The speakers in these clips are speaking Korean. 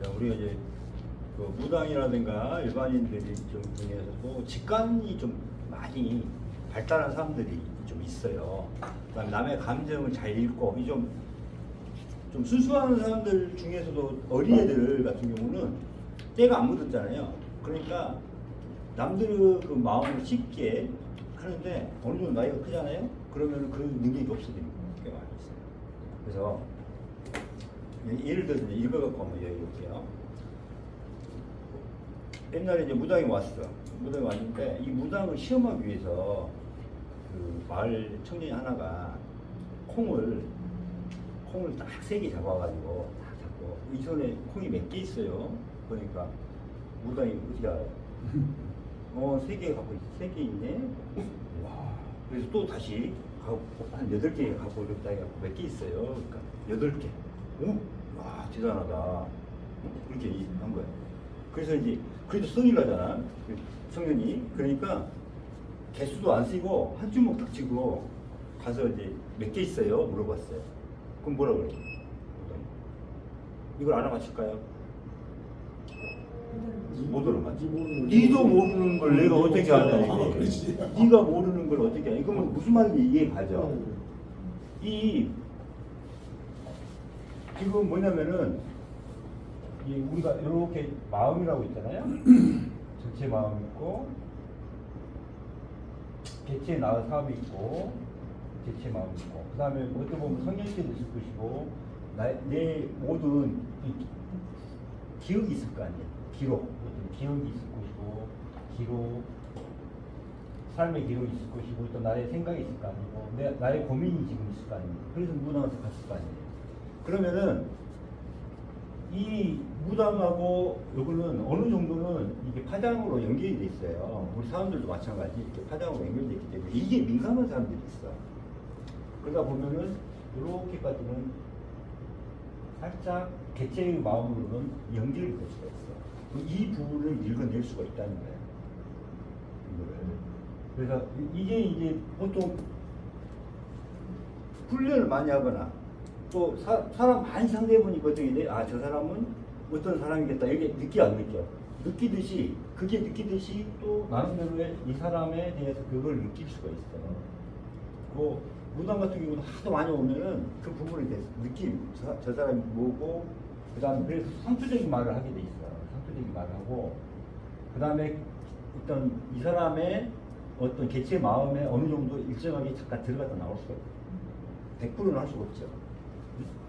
우리가 이제 그 무당이라든가 일반인들이 좀 중에서도 직관이 좀 많이 발달한 사람들이 좀 있어요. 그다음에 남의 감정을 잘 읽고 좀 순수한 사람들 중에서도 어린애들 같은 경우는 때가 안 묻었잖아요. 그러니까 남들 그 마음을 쉽게 하는데 어느 정도 나이가 크잖아요. 그러면 그 능력이 없어지는 게 많이 있어요. 그래서 예를 들어서 읽어갖고 한번 얘기해볼게요. 옛날에 이제 무당이 왔어. 무당이 왔는데 이 무당을 시험하기 위해서 그 마을 청년이 하나가 콩을 딱 3개 잡아가지고 딱 잡고 이 손에 콩이 몇 개 있어요. 그러니까 무당이 어떻게 알아요? 3개 갖고 3개 있네. 와. 그래서 또 다시 한 8개 갖고 이렇게 몇 개 있어요. 그러니까 8개. 오, 와 대단하다. 그렇게 한 거야. 그래서 이제 그래도 성이 나잖아. 청년이. 그러니까 개수도 안 쓰고 한 주먹 딱 치고 가서 이제 몇 개 있어요? 물어봤어요. 그럼 뭐라 그래요? 이걸 알아맞힐까요? 못 알아맞지. 니도 모르는 걸 내가 어떻게 하냐 이게. 니가 모르는 걸 어떻게 하냐. 이건 무슨 말인지 이해 가죠. 지금 뭐냐면은 우리가 이렇게 마음이라고 있잖아요. 전체 마음 있고 개체 나의 사업이 있고 개체 마음 있고 그 다음에 어떻게 보면 성령체도 있을 것이고 내 모든 기억이 있을 거 아니에요. 기록 어떤 기억이 있을 것이고 기록 삶의 기록이 있을 것이고 또 나의 생각이 있을 거 아니고 나의 고민이 지금 있을 거 아니에요. 그래서 무당한테 갔을 거 아니에요. 그러면은 이 무당하고 요거는 어느 정도는 이게 파장으로 연결이 돼 있어요. 우리 사람들도 마찬가지 이렇게 파장으로 연결돼 있기 때문에 이게 민감한 사람들이 있어. 그러다 보면은 이렇게까지는 살짝 개체의 마음으로는 연결이 될 수가 있어. 이 부분을 읽어낼 수가 있다는 거예요. 이거를. 그래서 이게 이제 보통 훈련을 많이 하거나 또 사람 많이 상대해보니까 어떻게 돼? 아, 저 사람은 어떤 사람이겠다. 이렇게 느끼 안 느껴? 그게 느끼듯이 또 나름대로의 이 사람에 대해서 그걸 느낄 수가 있어요. 그 무당 같은 경우는 하도 많이 오면은 그 부분에 대해서 저 사람이 뭐고, 그 다음에 그래서 상투적인 말을 하게 돼 있어요. 상투적인 말을 하고, 그 다음에 어떤 이 사람의 어떤 개체 마음에 어느 정도 일정하게 잠깐 들어갔다 나올 수가 있어요. 100%는 할 수가 없죠.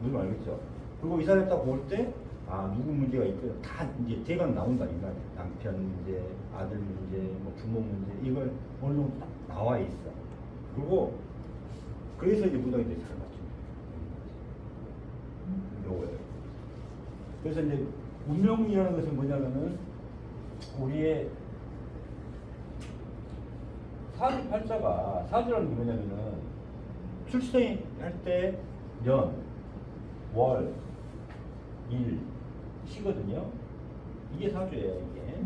무슨 알겠죠? 그리고 이 사람이 딱 볼 때, 아, 누구 문제가 있고, 다 이제 대강 나온다, 이 말이에요. 남편 문제, 아들 문제, 뭐 부모 문제, 이걸 어느 정도 딱 나와 있어. 그리고, 그래서 이제 무당이 되게 잘 맞춥니다. 요거예요. 그래서 이제, 운명이라는 것은 뭐냐면은, 우리의 사주팔자가, 사주라는 게 뭐냐면은, 출생할 때, 년, 월, 일, 시거든요. 이게 사주예요, 이게.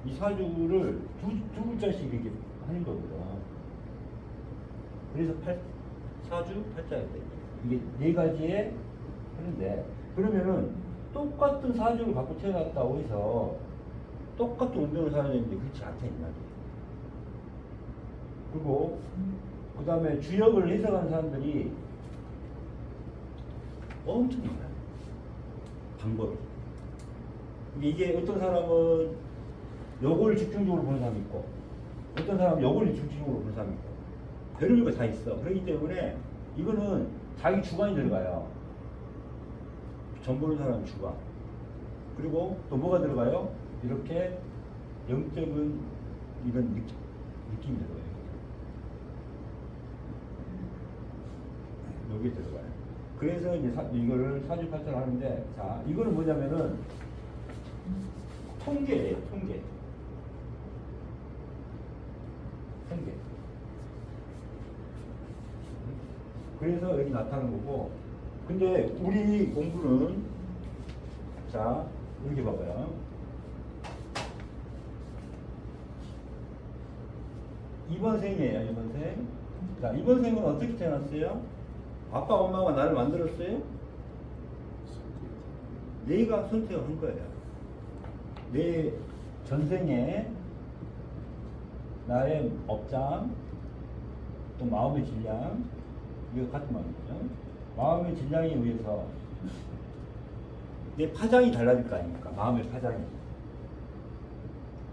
이 사주를 두 글자씩 이렇게 하는 거거든. 그래서 사주, 팔자가 돼. 이게 4가지에 하는데, 그러면은 똑같은 사주를 갖고 태어났다고 해서 똑같은 운명을 살아야 되는데 그렇지 않다, 이 말이에요. 그리고, 그 다음에 주역을 해석하는 사람들이 엄청 많아요. 방법이. 이게 어떤 사람은 요걸 집중적으로 보는 사람이 있고, 어떤 사람은 요걸 집중적으로 보는 사람이 있고, 별의별 거 다 있어. 그렇기 때문에 이거는 자기 주관이 들어가요. 전 보는 사람 주관. 그리고 또 뭐가 들어가요? 이렇게 영적인 이런 느낌이 들어가요. 여기 들어가요. 그래서 이제 이거를 사주팔자를 하는데, 자, 이거는 뭐냐면은 통계예요, 통계. 그래서 여기 나타나는 거고, 근데 우리 공부는, 자, 이렇게 봐봐요. 이번 생이에요, 이번 생. 자, 이번 생은 어떻게 태어났어요? 아빠, 엄마가 나를 만들었어요? 내가 선택을 한 거예요. 내 전생에 나의 업장 또 마음의 질량, 이거 같은 말이죠. 마음의 질량에 의해서 내 파장이 달라질 거 아닙니까? 마음의 파장이.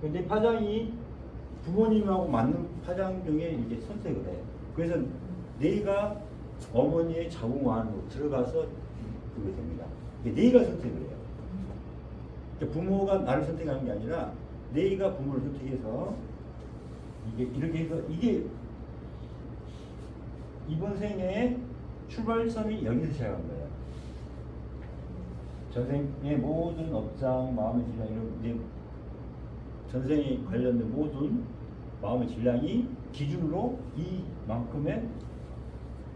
근데 파장이 부모님하고 맞는 파장 중에 이제 선택을 해. 그래서 내가 어머니의 자궁 안으로 들어가서 그게 됩니다. 내가 선택을 해요. 그러니까 부모가 나를 선택하는 게 아니라 내가 부모를 선택해서 이게 이렇게 해서 이게 이번 생에 출발선이 여기서 시작한 거예요. 전생의 모든 업장, 마음의 질량 이런 내 전생에 관련된 모든 마음의 질량이 기준으로 이만큼의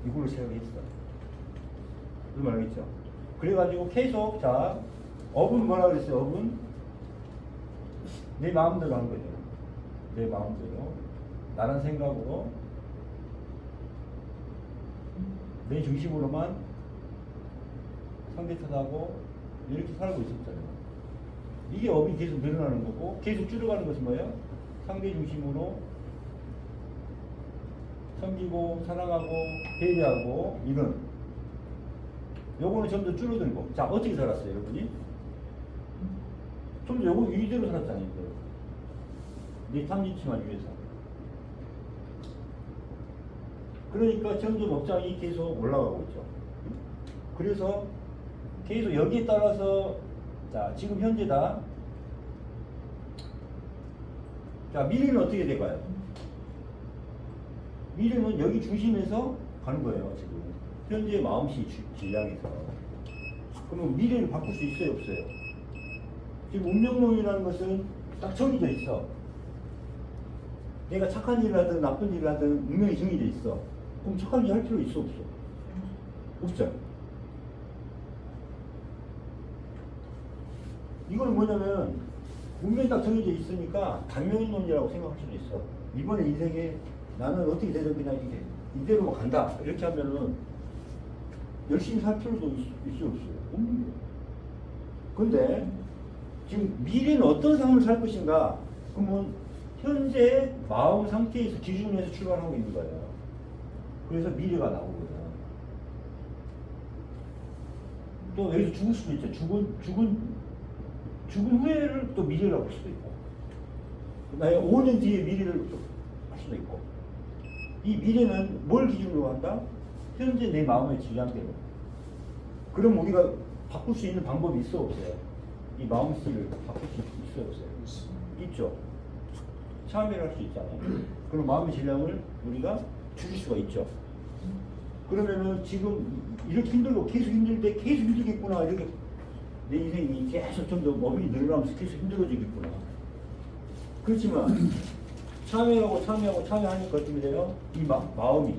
이걸로 시작했어. 무슨 말이겠죠? 그래가지고 계속 자 업은 뭐라 그랬어요? 업은 내 마음대로 하는 거죠. 내 마음대로 나란 생각으로 내 중심으로만 상대 탓하고 이렇게 살고 있었잖아요. 이게 업이 계속 늘어나는 거고 계속 줄어가는 것은 뭐예요? 상대 중심으로 섬기고 사랑하고 배려하고 이런 요거는 좀 더 줄어들고 자 어떻게 살았어요 여러분이? 좀 더 요거 이대로 살았잖아요. 내 탐진치만 위해서. 그러니까 점점 업장이 계속 올라가고 있죠. 그래서 계속 여기에 따라서 자 지금 현재다. 자 미래는 어떻게 될까요? 미래는 여기 중심에서 가는 거예요. 지금 현재 마음씨 질량에서. 그러면 미래를 바꿀 수 있어요 없어요? 지금 운명론이라는 것은 딱 정해져 있어. 내가 착한 일을 하든 나쁜 일을 하든 운명이 정해져 있어. 그럼 착한 일 할 필요 있어 없어? 없죠. 이거는 뭐냐면 운명이 딱 정해져 있으니까 당면론이라고 생각할 수도 있어. 이번에 인생에 나는 어떻게 되든 그냥 이게 이대로 간다 이렇게 하면은 열심히 살 필요도 있어 없어요? 없는 거예요. 근데 지금 미래는 어떤 삶을 살 것인가? 그러면 현재 마음 상태에서 기준을 해서 출발하고 있는 거예요. 그래서 미래가 나오거든. 또 여기서 죽을 수도 있죠. 죽은 후에를 또 미래라고 할 수도 있고, 나의 5년 뒤에 미래를 또 할 수도 있고. 이 미래는 뭘 기준으로 한다? 현재 내 마음의 질량대로. 그럼 우리가 바꿀 수 있는 방법이 있어 없어요? 이 마음씨를 바꿀 수 있어 없어요? 있죠. 참여를 할 수 있잖아요. 그럼 마음의 질량을 우리가 줄일 수가 있죠. 그러면은 지금 이렇게 힘들고 계속 힘들 때 계속 힘들겠구나 이렇게 내 인생이 계속 좀 더 몸이 늘어나면서 계속 힘들어지겠구나. 그렇지만 참여하니까 어떻게 돼요? 이 마음이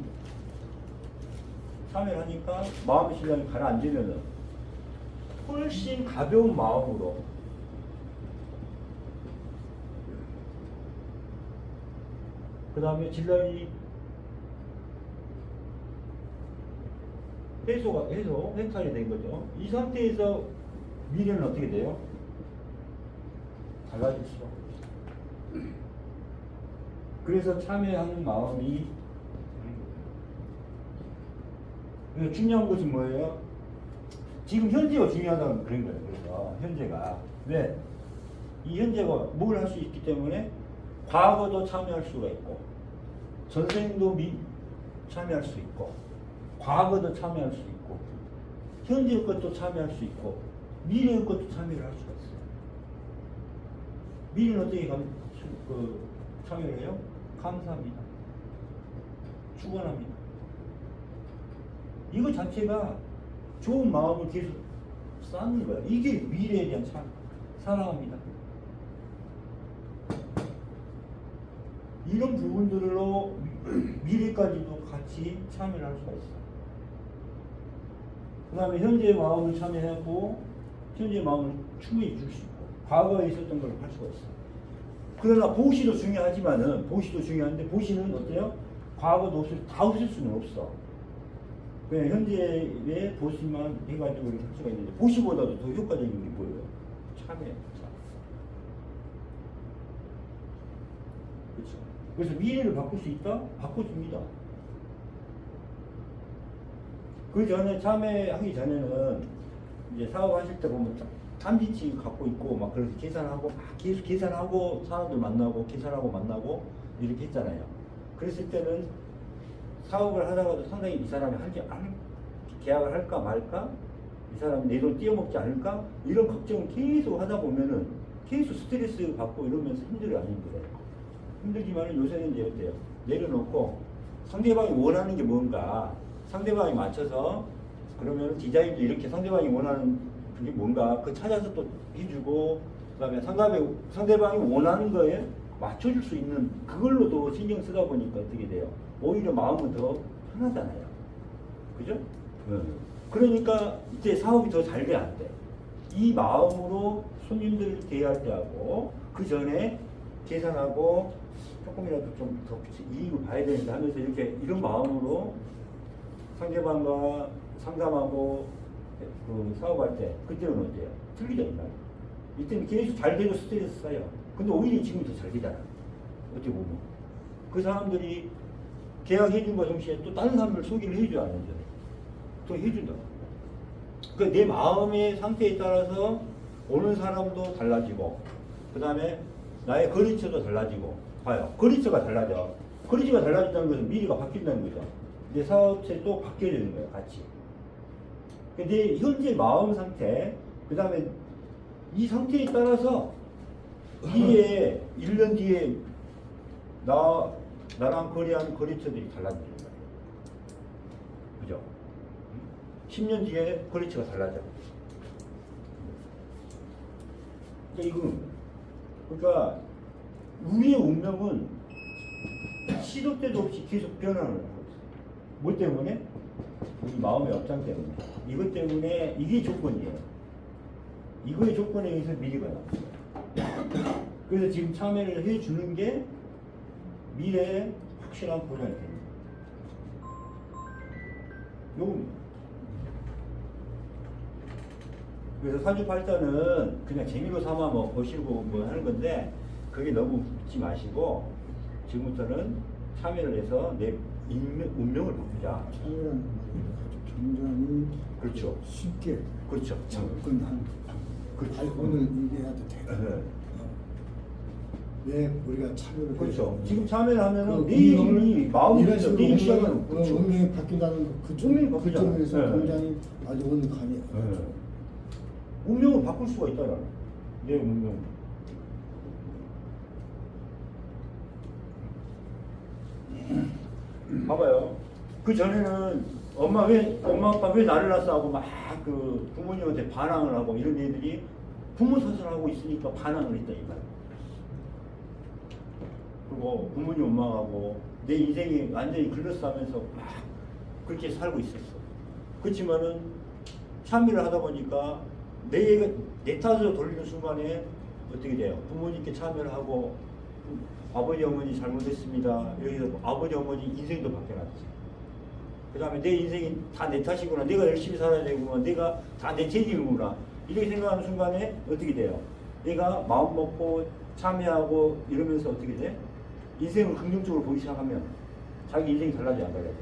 참여를 하니까 마음의 질량이 가라앉으면은 훨씬 가벼운 마음으로 그 다음에 질량이 해탈이 된 거죠. 이 상태에서 미래는 어떻게 돼요? 달라질 수가 없죠. 그래서 참여하는 마음이 중요한 것은 뭐예요? 지금 현재가 중요하다는 그런 거예요. 그래서 현재가 왜? 이 현재가 뭘 할 수 있기 때문에 과거도 참여할 수가 있고 전생도 참여할 수 있고 과거도 참여할 수 있고 현재의 것도 참여할 수 있고 미래의 것도 참여를 할 수가 있어요. 미래는 어떻게 참여를 해요? 감사합니다. 축원합니다. 이거 자체가 좋은 마음을 계속 쌓는 거야. 이게 미래에 대한 사랑합니다. 이런 부분들로 미래까지도 같이 참여를 할 수가 있어. 그 다음에 현재의 마음을 참여하고 현재의 마음을 충분히 줄 수 있고 과거에 있었던 걸 할 수가 있어. 그러나 보시도 중요하지만은 보시도 중요한데 보시는 어때요? 과거도 다 없앨 수는 없어. 그냥 현재의 도시만 해가지고 이렇게 할 수가 있는데 도시보다도 더 효과적인 게 뭐예요? 참여예요. 참. 그렇죠. 그래서 미래를 바꿀 수 있다? 바꿔줍니다. 그 전에 참여하기 전에는 이제 사업하실 때 보면 탐지치 갖고 있고 막 그래서 계산하고 막 계속 계산하고 사람들 만나고 계산하고 만나고 이렇게 했잖아요. 그랬을 때는 사업을 하다가도 상당히 이 사람이 계약을 할까 말까? 이 사람이 내 돈 띄어먹지 않을까? 이런 걱정을 계속 하다 보면은 계속 스트레스 받고 이러면서 힘들어요, 안 힘들어요? 힘들지만 요새는 이제 어때요? 내려놓고 상대방이 원하는 게 뭔가 상대방이 맞춰서 그러면 디자인도 이렇게 상대방이 원하는 그게 뭔가 그 찾아서 또 해주고 그다음에 상대방이 원하는 거에 맞춰줄 수 있는 그걸로도 신경 쓰다 보니까 어떻게 돼요? 오히려 마음은 더 편하잖아요. 그죠? 그러니까 이제 사업이 더 잘 돼, 안 돼? 이 마음으로 손님들 대할 때 하고 그 전에 계산하고 조금이라도 좀 더 이익을 봐야 되는데 하면서 이렇게 이런 마음으로 상대방과 상담하고 그 사업할 때 그때는 어때요? 틀리죠, 이 말. 이때는 계속 잘 되고 스트레스 쌓여. 근데 오히려 지금 더 잘 되잖아. 어떻게 보면 그 사람들이 계약해준 거 동시에 또 다른 사람을 소개를 해줘야 하는데 또 해준다. 그러니까 내 마음의 상태에 따라서 오는 사람도 달라지고 그 다음에 나의 거래처도 달라지고 봐요. 거래처가 달라져. 거래처가 달라진다는 것은 미래가 바뀐다는 거죠. 내 사업체도 바뀌어야 되는 거예요, 같이. 내 현재 마음 상태, 그 다음에 이 상태에 따라서 미래에 1년 뒤에 나랑 거래하는 거래처들이 달라지는 거예요. 그죠? 10년 뒤에 거래처가 달라져. 그러니까 우리의 운명은 시도 때도 없이 계속 변화를 하고 있어요. 뭐 때문에? 우리 마음의 업장 때문에. 이것 때문에 이게 조건이에요. 이거의 조건에 의해서 미래가 나옵니다. 그래서 지금 참여를 해주는 게 미래에 확실한 보장이 됩니다. 요겁니다. 그래서 사주팔자는 그냥 재미로 삼아 뭐 보시고 뭐 하는 건데 그게 너무 묻지 마시고 지금부터는 참여를 해서 내 운명을 바꾸자. 참여라는 말이 아주 굉장히 그렇죠. 쉽게 그렇죠. 접근한 그렇죠. 오늘 얘기해도 돼. 왜 우리가 참여를 그렇죠. 해야 지금 참여를 하면은 그 내일이 운명을 마음이 이런 식으로 내일 시작은 그렇죠. 운명이 바뀐다는 운명이 바뀌잖아. 그쪽에서 네. 굉장히 아주 오ник하니 운명을 바꿀 수가 있다라는 내 운명. 봐봐요. 그 전에는 엄마 아빠 왜 나를 낳았어 하고 막 그 부모님한테 반항을 하고 이런 애들이 부모 탓을 하고 있으니까 반항을 했다 이 말. 그리고 부모님 원망하고 내 인생이 완전히 글러싸면서 막 그렇게 살고 있었어. 그렇지만은 참여를 하다 보니까 내 탓으로 돌리는 순간에 어떻게 돼요? 부모님께 참여를 하고 아버지 어머니 잘못했습니다. 여기서 아버지 어머니 인생도 바뀌어놨지. 그 다음에 내 인생이 다 내 탓이구나. 내가 열심히 살아야 되구나. 내가 다 내 책임이구나. 이렇게 생각하는 순간에 어떻게 돼요? 내가 마음 먹고 참여하고 이러면서 어떻게 돼? 인생을 긍정적으로 보기 시작하면 자기 인생이 달라져 안 달라져?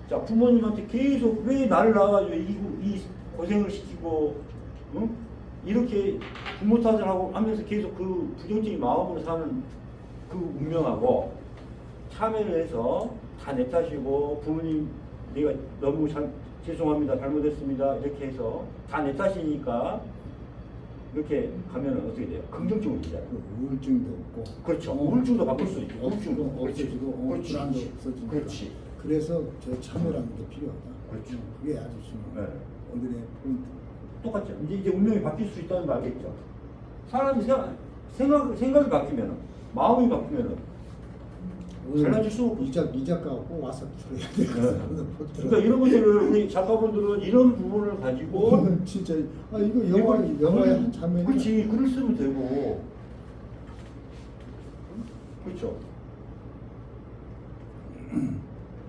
자, 부모님한테 계속 왜 나를 낳아가지고 이 고생을 시키고 응? 이렇게 부모 탓을 하고 하면서 계속 그 부정적인 마음으로 사는 그 운명하고 참여를 해서 다 내 탓이고 부모님 내가 너무 죄송합니다 잘못했습니다 이렇게 해서 다 내 탓이니까 이렇게 가면 어떻게 돼요? 긍정적으로 되잖아요. 우울증도 없고 그렇죠. 우울증도 바꿀 수 있고 우울증도 그렇지. 없어지고 불안도 없어지고 그렇지. 그래서 저 참여라는 게 필요하다. 그렇죠. 그게 아주 중요해. 네. 오늘의 포인트. 똑같죠. 이제 운명이 바뀔 수 있다는 거 알겠죠? 사람이 생각이 바뀌면 마음이 바뀌면 달라질 수 없고. 이 작가가 꼭 와서 들어야 돼. 그러니까 이런 것들을 우리 작가분들은 이런 부분을 가지고 진짜 이거 영화의 한 장면이야. 그렇지 글을 쓰면 되고 그렇죠.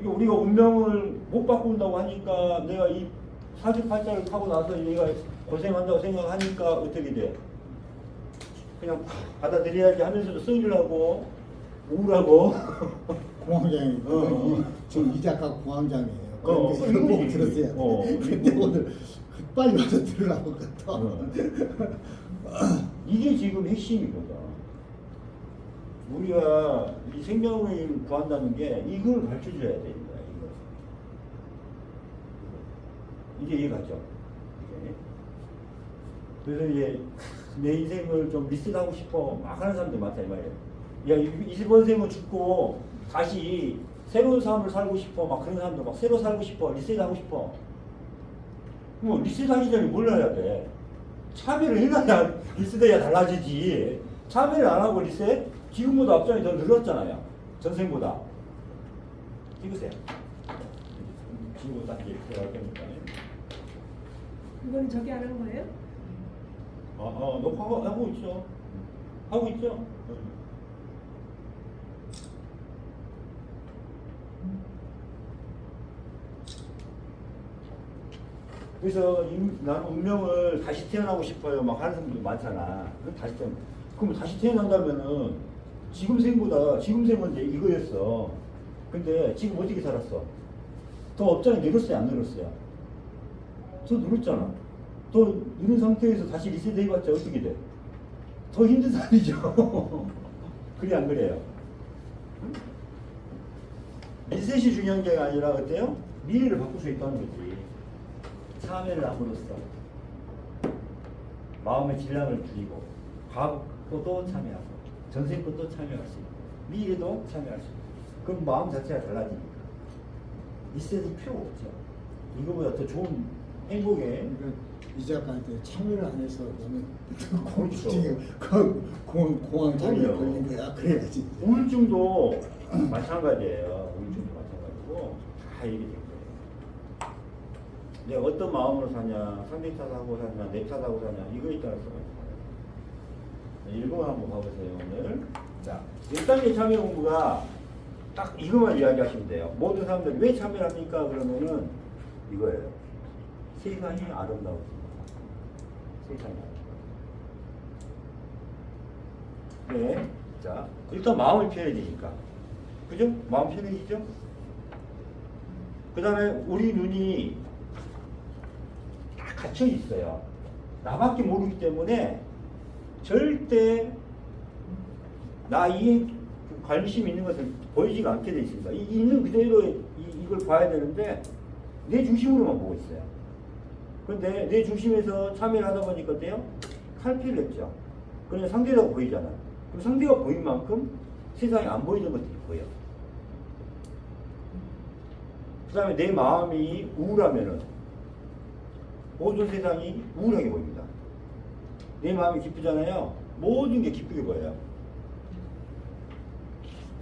이거 우리가 운명을 못 바꾼다고 하니까 내가 이 사주팔자를 타고 나서 얘가 고생한다고 생각하니까 어떻게 돼? 그냥 받아들여야지 하면서도 쓰이려고 우울하고 공황장애. 어. 지금 이 작가 공황장애예요. 어, 그런데 이거 꼭 이거 들었어야 돼. 어, 근데 이거. 오늘 빨리 와서 들으라고 같아. 이게 지금 핵심이거든. 우리가 이 생명을 구한다는 게 이걸 가르쳐줘야 됩니다. 이게 이해가죠? 이게. 그래서 이제 내 인생을 좀 리셋하고 싶어 막 하는 사람들 많다 이 말이에요. 야, 이번 생은 죽고 다시 새로운 삶을 살고 싶어 막 그런 사람들 막 새로 살고 싶어 리셋하고 싶어. 뭐 리셋하기 전에 뭘 해야 돼? 참여를 해놔야 리셋해야 달라지지. 참여를 안 하고 리셋? 지금보다 업장이 더 늘었잖아요. 전생보다. 찍으세요. 지금보다 이렇게 할 거니까. 이건 저기 하는 거예요? 녹화하고 있죠. 하고 있죠. 그래서 나는 운명을 다시 태어나고 싶어요. 막 하는 사람들 많잖아. 그럼 다시 태어난다면은 지금 생보다 지금 생은 이제 이거였어. 근데 지금 어떻게 살았어? 더 업장이 늘었어요, 안 늘었어요? 더 늘었잖아. 더 늘은 상태에서 다시 리셋 해봤자 어떻게 돼? 더 힘든 삶이죠. 그래 안 그래요? 리셋이 중요한 게 아니라 어때요? 미래를 바꿀 수 있다는 거지. 참여를 함으로써 마음의 질량을 줄이고 과거 것도 참여하고 전생 것도 참여할 수 있고 미래도 참여할 수 있고 그럼 마음 자체가 달라지니까 리셋이 필요 없죠. 이거보다 더 좋은 행복에 그러니까 이 작가한테 참여를 안 해서 너는 그렇죠. 공황장애에 그럼요. 걸린 거야. 그래야지. 우울증도 마찬가지예요. 우울증도 마찬가지고 다 얘기 된 거예요. 내가 어떤 마음으로 사냐, 상대 탓하고 사냐, 내 탓하고 사냐 이거에 따라서 일본 한번 봐보세요 오늘. 자, 1단계 참여 공부가 딱 이것만 이야기하시면 돼요. 모든 사람들이 왜 참여를 합니까? 그러면은 이거예요. 세상이 아름다워집니다. 세상이 아름다워. 네. 자, 일단 마음이 편해지니까. 그죠? 마음 편해지죠? 그 다음에 우리 눈이 다 갇혀 있어요. 나밖에 모르기 때문에 절대 나이 관심 있는 것을 보이지가 않게 돼 있습니다. 있는 그대로 이걸 봐야 되는데 내 중심으로만 보고 있어요. 그런데 내 중심에서 참여를 하다 보니까 어때요? 탈피를 했죠. 그러니 상대가 보이잖아. 그럼 상대가 보인 만큼 세상에 안 보이는 것들이 보여. 그 다음에 내 마음이 우울하면은 모든 세상이 우울하게 보입니다. 내 마음이 기쁘잖아요. 모든 게 기쁘게 보여요.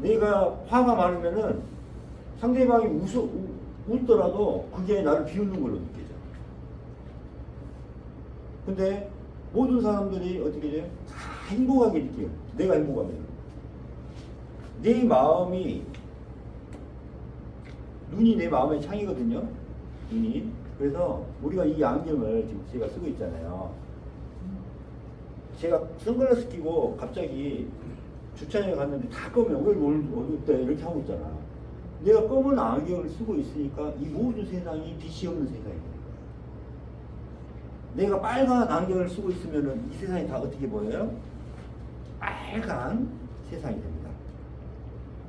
내가 화가 많으면은 상대방이 웃더라도 그게 나를 비웃는 걸로 느껴져. 근데 모든 사람들이 어떻게 돼요? 다 행복하게 느껴요. 내가 행복하면. 내 마음이 눈이 내 마음의 창이거든요. 눈이. 그래서 우리가 이 안경을 지금 제가 쓰고 있잖아요. 제가 선글라스 끼고 갑자기 주차장에 갔는데 다 끄면 왜 어둡다 이렇게 하고 있잖아. 내가 검은 안경을 쓰고 있으니까 이 모든 세상이 빛이 없는 세상이에요. 내가 빨간 안경을 쓰고 있으면 이 세상이 다 어떻게 보여요? 빨간 세상이 됩니다.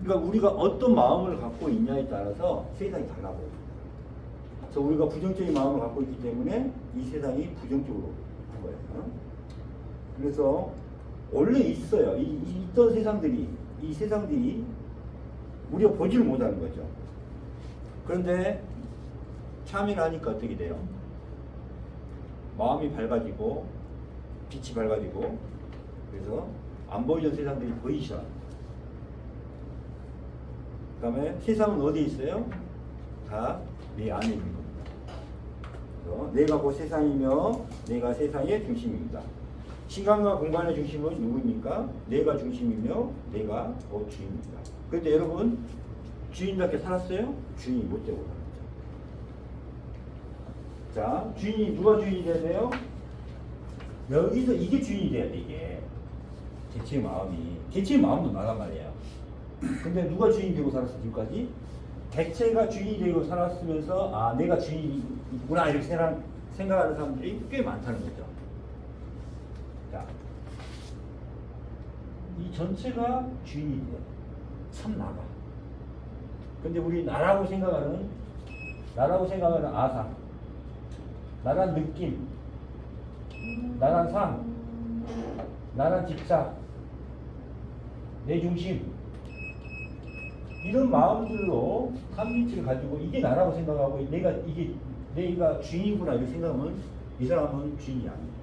그러니까 우리가 어떤 마음을 갖고 있냐에 따라서 세상이 달라 보여요. 그래서 우리가 부정적인 마음을 갖고 있기 때문에 이 세상이 부정적으로 한 거예요. 그래서 원래 있어요. 있던 세상들이, 이 세상들이 우리가 보지를 못하는 거죠. 그런데 참여를 하니까 어떻게 돼요? 마음이 밝아지고 빛이 밝아지고 그래서 안 보이던 세상들이 보이셔. 그 다음에 세상은 어디에 있어요? 다 내 안에 있는 겁니다. 그래서 내가 곧 세상이며 내가 세상의 중심입니다. 시간과 공간의 중심은 누구입니까? 내가 중심이며 내가 곧 주인입니다. 그런데 여러분 주인답게 살았어요? 주인이 못 되고 살았죠. 자, 주인이 누가 주인이 돼야 돼요? 여기서 이게 주인이 돼야 돼, 이게. 개체의 마음이. 개체의 마음도 나란 말이에요. 근데 누가 주인이 되고 살았어, 지금까지? 개체가 주인이 되고 살았으면서, 아, 내가 주인이구나, 이렇게 생각하는 사람들이 꽤 많다는 거죠. 자, 이 전체가 주인이 돼. 참 나가. 근데 우리 나라고 생각하는 아상, 나란 느낌, 나란 삶, 나란 집착, 내 중심, 이런 마음들로 삼위치를 가지고 이게 나라고 생각하고 내가 주인이구나 이렇게 생각하면 이 사람은 주인이 아니에요.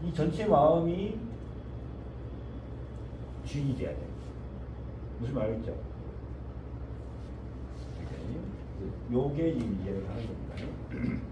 이 전체 마음이 주인이 돼야 돼. 무슨 말이죠? 요게 지금 이해를 하는 겁니다.